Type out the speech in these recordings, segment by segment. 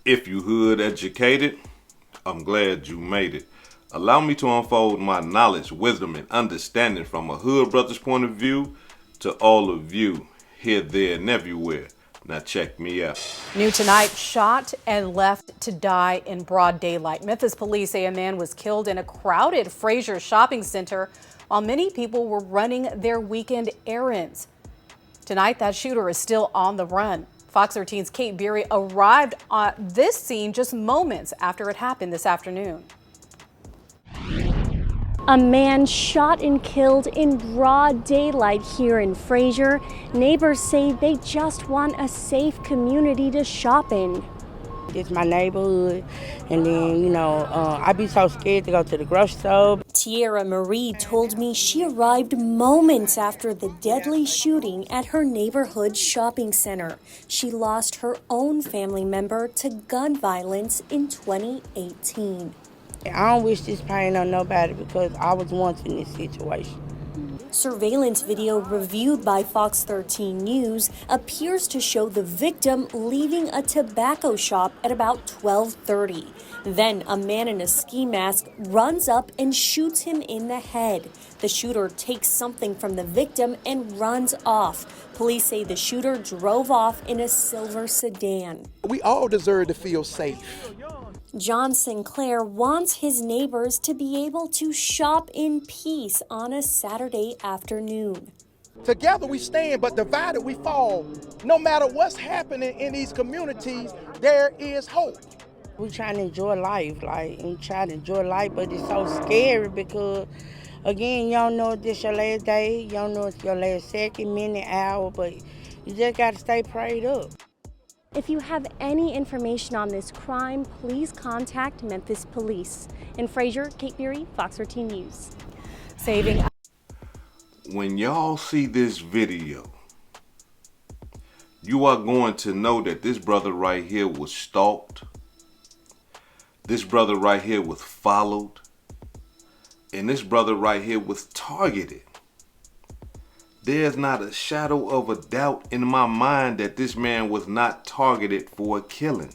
If you hood educated, I'm glad you made it. Allow me to unfold my knowledge, wisdom, and understanding from a hood brother's point of view to all of you, here, there, and everywhere. Now check me out. New tonight, shot and left to die in broad daylight. Memphis police say a man was killed in a crowded Frasier shopping center while many people were running their weekend errands. Tonight, that shooter is still on the run. Fox 13's Kate Beery arrived at this scene just moments after it happened this afternoon. A man shot and killed in broad daylight here in Frasier. Neighbors say they just want a safe community to shop in. It's my neighborhood, and then, I be so scared to go to the grocery store. Tierra Marie told me she arrived moments after the deadly shooting at her neighborhood shopping center. She lost her own family member to gun violence in 2018. I don't wish this pain on nobody because I was once in this situation. Surveillance video reviewed by Fox 13 News appears to show the victim leaving a tobacco shop at about 12:30. Then a man in a ski mask runs up and shoots him in the head. The shooter takes something from the victim and runs off. Police say the shooter drove off in a silver sedan. We all deserve to feel safe. John Sinclair wants his neighbors to be able to shop in peace on a Saturday afternoon. Together we stand, but divided we fall. No matter what's happening in these communities, there is hope. We trying to enjoy life, but it's so scary because, again, you don't know if this your last day, you don't know if it's your last second, minute, hour, but you just got to stay prayed up. If you have any information on this crime, please contact Memphis Police. In Frasier, Kate Beery, Fox 13 News. Saving. When y'all see this video, you are going to know that this brother right here was stalked. This brother right here was followed. And this brother right here was targeted. There's not a shadow of a doubt in my mind that this man was not targeted for a killing.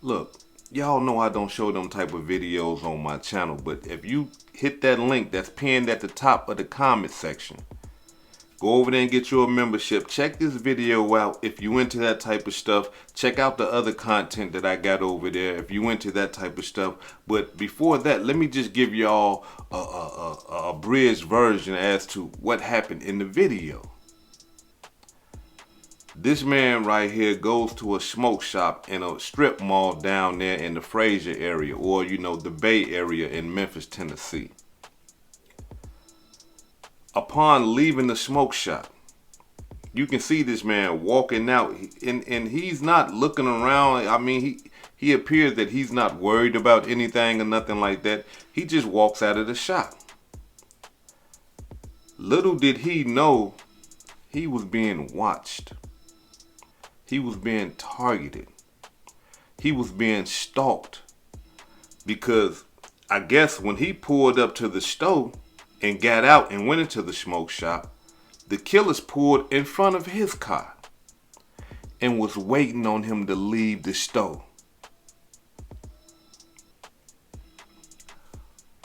Look, y'all know I don't show them type of videos on my channel, but if you hit that link that's pinned at the top of the comment section, go over there and get your membership. Check this video out if you into that type of stuff. Check out the other content that I got over there if you into that type of stuff. But before that, let me just give y'all a abridged version as to what happened in the video. This man right here goes to a smoke shop in a strip mall down there in the Frasier area, or the Bay Area in Memphis, Tennessee. Upon leaving the smoke shop, you can see this man walking out, and he's not looking around. I mean, he appears that he's not worried about anything or nothing like that. He just walks out of the shop. Little did he know he was being watched. He was being targeted. He was being stalked. Because I guess when he pulled up to the store and got out and went into the smoke shop, the killers pulled in front of his car and was waiting on him to leave the store.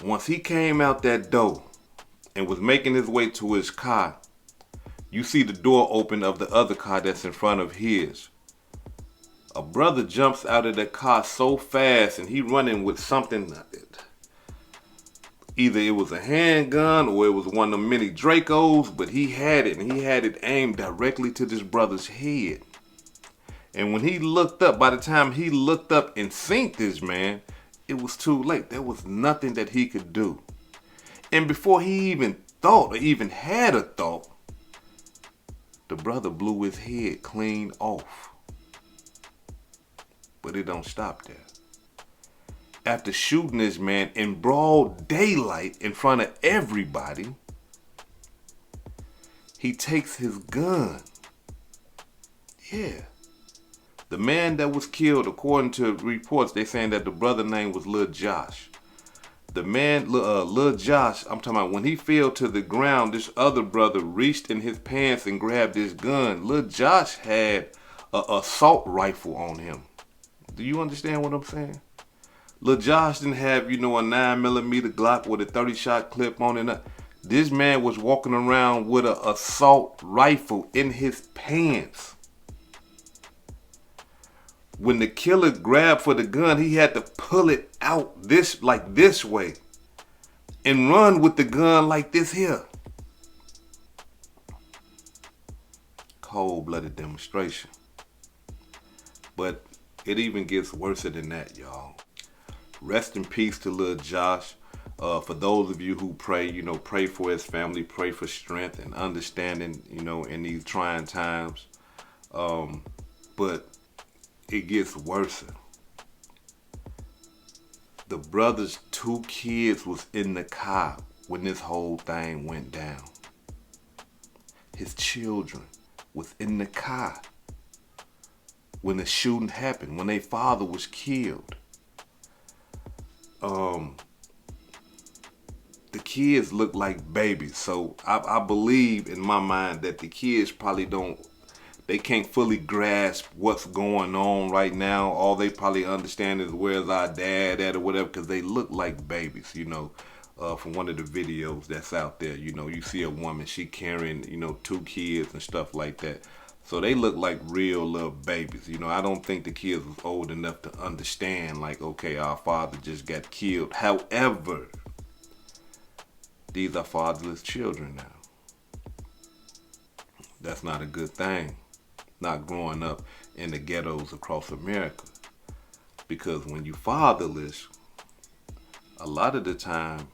Once he came out that door and was making his way to his car, you see the door open of the other car that's in front of his. A brother jumps out of the car so fast and he running with something. Either it was a handgun or it was one of the many Dracos, but he had it, and he had it aimed directly to this brother's head. And when he looked up, by the time he looked up and seen this man, it was too late. There was nothing that he could do. And before he even thought or even had a thought, the brother blew his head clean off. But it don't stop there. After shooting this man in broad daylight in front of everybody, he takes his gun. Yeah. The man that was killed, according to reports, they saying that the brother name was Lil Josh. The man, Lil Josh, I'm talking about when he fell to the ground, this other brother reached in his pants and grabbed his gun. Lil Josh had assault rifle on him. Do you understand what I'm saying? Lil Josh didn't have, a 9mm Glock with a 30-shot clip on it. This man was walking around with an assault rifle in his pants. When the killer grabbed for the gun, he had to pull it out this way and run with the gun like this here. Cold-blooded demonstration. But it even gets worse than that, y'all. Rest in peace to Lil Josh. For those of you who pray, pray for his family, pray for strength and understanding, in these trying times. But it gets worse. The brother's 2 kids was in the car when this whole thing went down. His children was in the car when the shooting happened, when their father was killed. The kids look like babies, so I believe in my mind that the kids probably they can't fully grasp what's going on right now. All they probably understand is where's our dad at or whatever, because they look like babies, from one of the videos that's out there. You see a woman, she carrying, 2 kids and stuff like that. So they look like real little babies. I don't think the kids was old enough to understand, like, okay, our father just got killed. However, these are fatherless children now. That's not a good thing. Not growing up in the ghettos across America. Because when you fatherless, a lot of the time,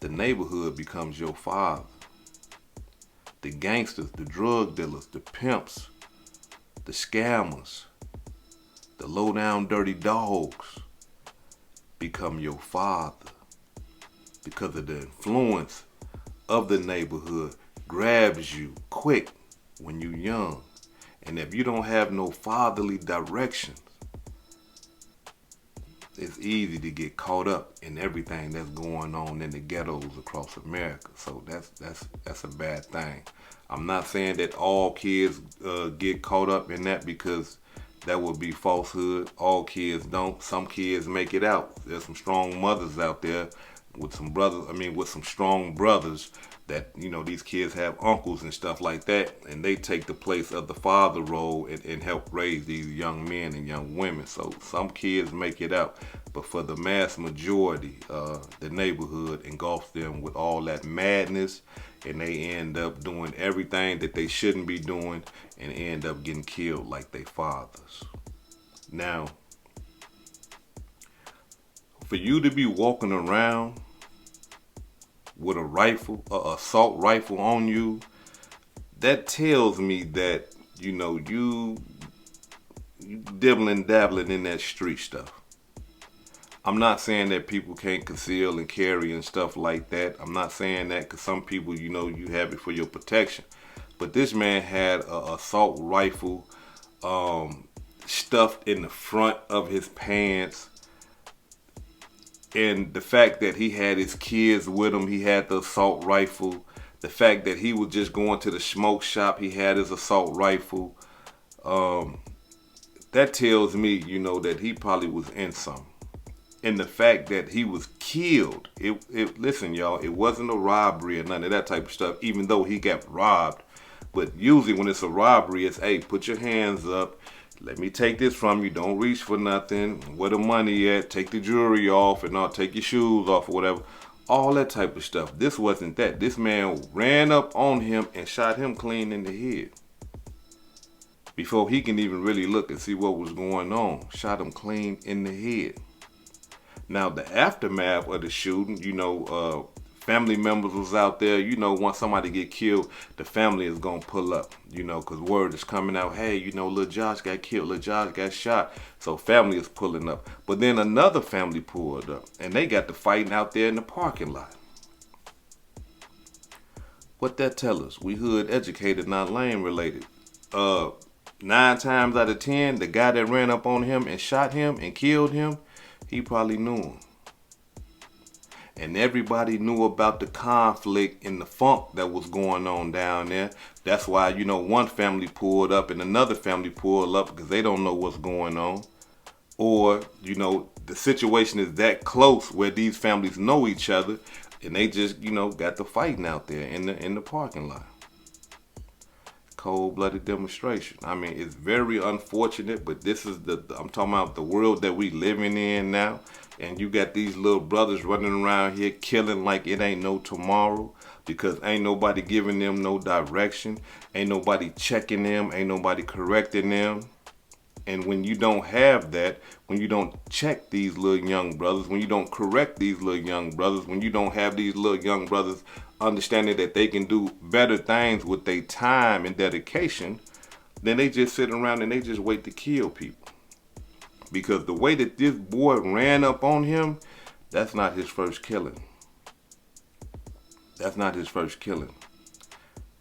the neighborhood becomes your father. The gangsters, the drug dealers, the pimps, the scammers, the low-down dirty dogs become your father because of the influence of the neighborhood grabs you quick when you're young. And if you don't have no fatherly directions, it's easy to get caught up in everything that's going on in the ghettos across America. So that's a bad thing. I'm not saying that all kids get caught up in that, because that would be falsehood. All kids don't. Some kids make it out. There's some strong mothers out there with some strong brothers that, these kids have uncles and stuff like that, and they take the place of the father role and help raise these young men and young women. So some kids make it out, but for the mass majority, the neighborhood engulfs them with all that madness, and they end up doing everything that they shouldn't be doing and end up getting killed like their fathers. Now, for you to be walking around with a rifle, assault rifle on you, that tells me that, you dabbling in that street stuff. I'm not saying that people can't conceal and carry and stuff like that. I'm not saying that, because some people, you have it for your protection. But this man had an assault rifle stuffed in the front of his pants. And the fact that he had his kids with him, he had the assault rifle. The fact that he was just going to the smoke shop, he had his assault rifle. That tells me, that he probably was in something. And the fact that he was killed, listen, y'all, it wasn't a robbery or none of that type of stuff, even though he got robbed. But usually when it's a robbery, it's, hey, put your hands up. Let me take this from you. Don't reach for nothing. Where the money at? Take the jewelry off, and I'll take your shoes off or whatever. All that type of stuff. This wasn't that. This man ran up on him and shot him clean in the head. Before he can even really look and see what was going on. Shot him clean in the head. Now, the aftermath of the shooting, family members was out there. Once somebody get killed, the family is going to pull up, because word is coming out, hey, Lil Josh got killed, Lil Josh got shot. So family is pulling up. But then another family pulled up, and they got to fighting out there in the parking lot. What that tell us? We hood educated, not lane related. 9 times out of 10, the guy that ran up on him and shot him and killed him, he probably knew him. and everybody knew about the conflict and the funk that was going on down there. That's why, you know, one family pulled up and another family pulled up because they don't know what's going on. Or, you know, the situation is that close where these families know each other and they just, you know, got the fighting out there in the parking lot. Cold-blooded demonstration. I mean, it's very unfortunate, but this is I'm talking about the world that we living in now. And you got these little brothers running around here killing like it ain't no tomorrow because ain't nobody giving them no direction. Ain't nobody checking them. Ain't nobody correcting them. And when you don't have that, when you don't check these little young brothers, when you don't correct these little young brothers, when you don't have these little young brothers understanding that they can do better things with their time and dedication, then they just sit around and they just wait to kill people. Because the way that this boy ran up on him, that's not his first killing. That's not his first killing.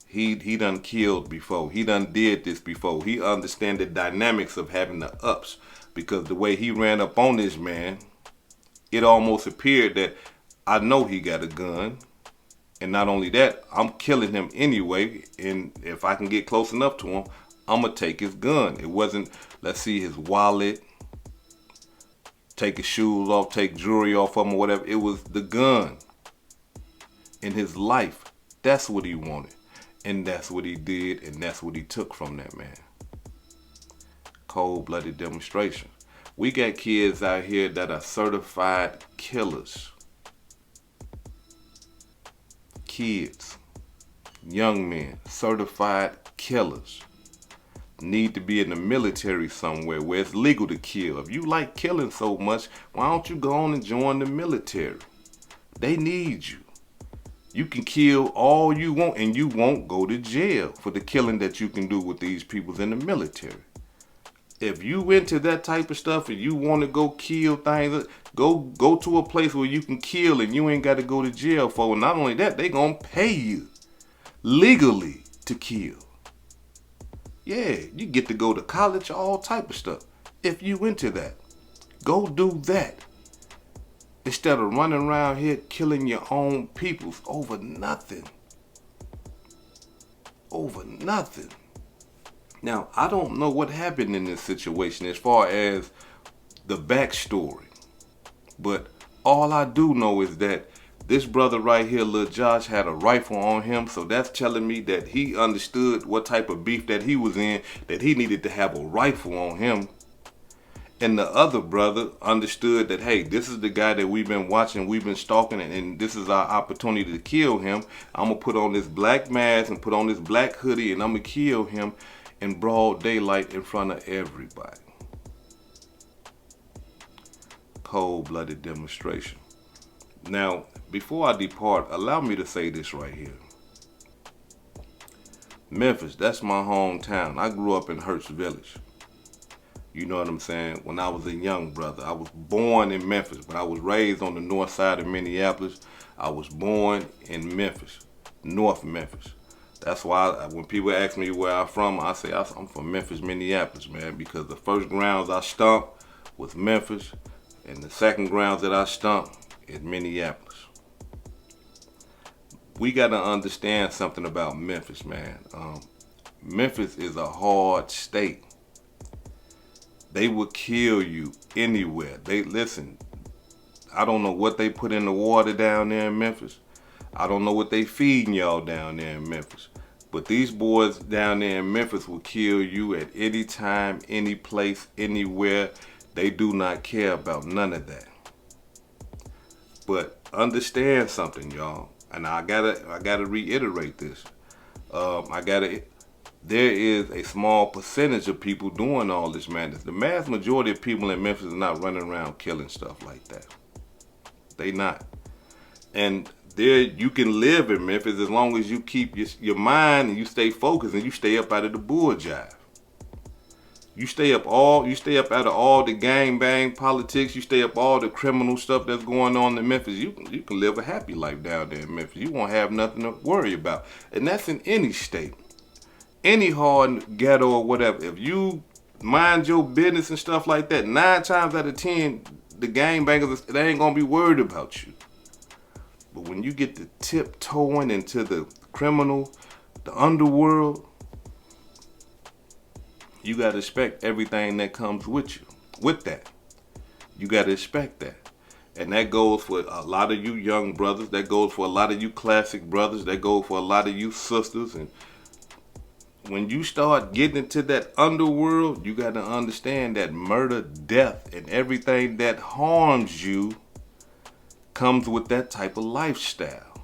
He done killed before. He done did this before. He understand the dynamics of having the ups. Because the way he ran up on this man, it almost appeared that I know he got a gun. And not only that, I'm killing him anyway. And if I can get close enough to him, I'm going to take his gun. It wasn't, let's see, his wallet, take his shoes off, take jewelry off of him or whatever. It was the gun in his life. That's what he wanted. And that's what he did, and that's what he took from that man. Cold-blooded demonstration. We got kids out here that are certified killers. Kids, young men, certified killers. Need to be in the military somewhere where it's legal to kill. If you like killing so much, why don't you go on and join the military? They need you. You can kill all you want and you won't go to jail for the killing that you can do with these people in the military. If you into that type of stuff and you want to go kill things, go to a place where you can kill and you ain't got to go to jail for it. Not only that, they gonna pay you legally to kill. Yeah, you get to go to college, all type of stuff. If you into that, go do that. Instead of running around here killing your own peoples over nothing. Over nothing. Now, I don't know what happened in this situation as far as the backstory. But all I do know is that this brother right here, Lil Josh, had a rifle on him. So that's telling me that he understood what type of beef that he was in, that he needed to have a rifle on him. And the other brother understood that, hey, this is the guy that we've been watching, we've been stalking, and this is our opportunity to kill him. I'm going to put on this black mask and put on this black hoodie, and I'm going to kill him in broad daylight in front of everybody. Cold-blooded demonstration. Now, before I depart, allow me to say this right here. Memphis, that's my hometown. I grew up in Hertz Village. You know what I'm saying? When I was a young brother, I was born in Memphis, but I was raised on the north side of Minneapolis. I was born in Memphis, North Memphis. That's why when people ask me where I'm from, I say I'm from Memphis, Minneapolis, man, because the first grounds I stomped was Memphis, and the second grounds that I stomped is Minneapolis. We got to understand something about Memphis, man. Memphis is a hard state. They will kill you anywhere. Listen, I don't know what they put in the water down there in Memphis. I don't know what they feeding y'all down there in Memphis. But these boys down there in Memphis will kill you at any time, any place, anywhere. They do not care about none of that. But understand something, y'all. And I gotta reiterate this. There is a small percentage of people doing all this madness. The mass majority of people in Memphis are not running around killing stuff like that. They not. And there, you can live in Memphis as long as you keep your mind and you stay focused and you stay up out of the bull jive. You stay up out of all the gang bang politics. You stay up all the criminal stuff that's going on in Memphis. You can live a happy life down there in Memphis. You won't have nothing to worry about. And that's in any state. Any hard ghetto or whatever, if you mind your business and stuff like that, 9 times out of 10, the gangbangers, they ain't gonna be worried about you. But when you get to tiptoeing into the criminal, the underworld, you got to expect everything that comes with you. With that, you got to expect that. And that goes for a lot of you young brothers. That goes for a lot of you classic brothers. That goes for a lot of you sisters. And when you start getting into that underworld, you got to understand that murder, death, and everything that harms you comes with that type of lifestyle.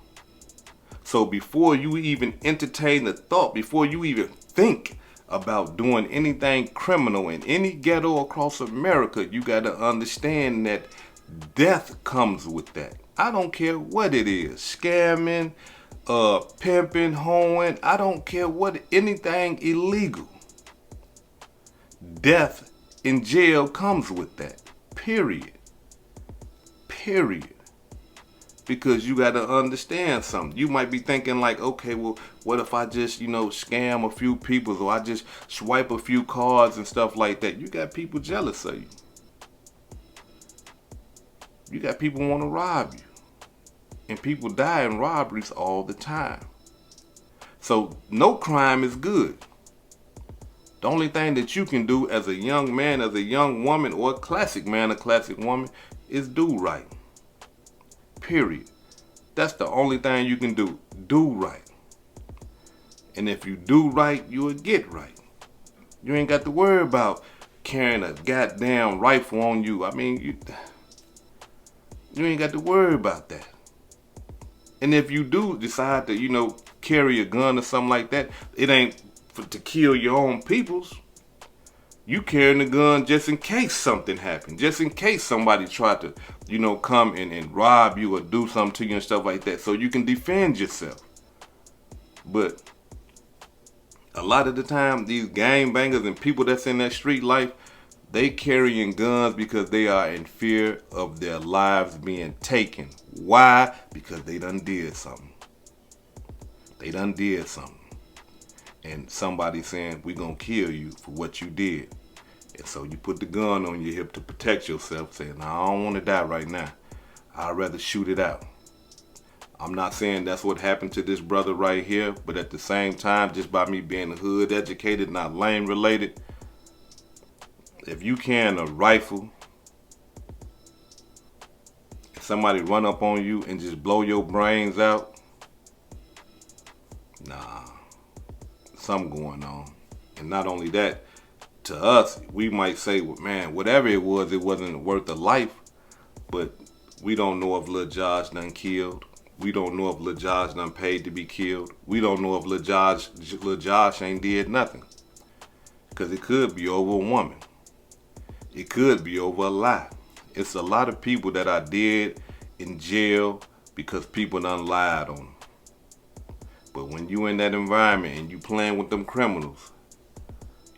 So before you even entertain the thought, before you even think about doing anything criminal in any ghetto across America, you got to understand that death comes with that. I don't care what it is. Scamming, pimping, hoeing, I don't care what, anything illegal. Death in jail comes with that. Period. Period. Because you got to understand something. You might be thinking like, okay, well, what if I just, scam a few people, or I just swipe a few cards and stuff like that? You got people jealous of you. You got people want to rob you. And people die in robberies all the time. So no crime is good. The only thing that you can do as a young man, as a young woman, or a classic man, a classic woman, is do right. Period. That's the only thing you can do. Do right. And if you do right, you'll get right. You ain't got to worry about carrying a goddamn rifle on you. I mean, you ain't got to worry about that. And if you do decide to, carry a gun or something like that, it ain't to kill your own peoples. You carrying the gun just in case something happened, just in case somebody tried to, come and rob you or do something to you and stuff like that, so you can defend yourself. But a lot of the time, these gangbangers and people that's in that street life, they carrying guns because they are in fear of their lives being taken. Why? Because they done did something. They done did something. And somebody saying, we gonna kill you for what you did. And so you put the gun on your hip to protect yourself, saying, no, I don't want to die right now. I'd rather shoot it out. I'm not saying that's what happened to this brother right here, but at the same time, just by me being hood educated, not lane related, if you carrying a rifle, somebody run up on you and just blow your brains out, nah, something going on. And not only that, to us, we might say, well, man, whatever it wasn't worth a life, but we don't know if Lil Josh done killed. We don't know if Lil Josh done paid to be killed. We don't know if Lil Josh ain't did nothing. Because it could be over a woman. It could be over a lie. It's a lot of people that are dead in jail because people done lied on them. But when you in that environment and you playing with them criminals,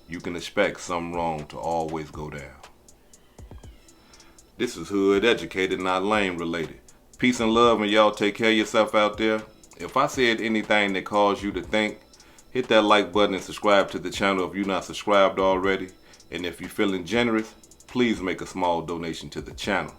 you can expect something wrong to always go down. This is hood educated, not lane related. Peace and love, and y'all take care of yourself out there. If I said anything that caused you to think, hit that like button and subscribe to the channel if you're not subscribed already. And if you're feeling generous, please make a small donation to the channel.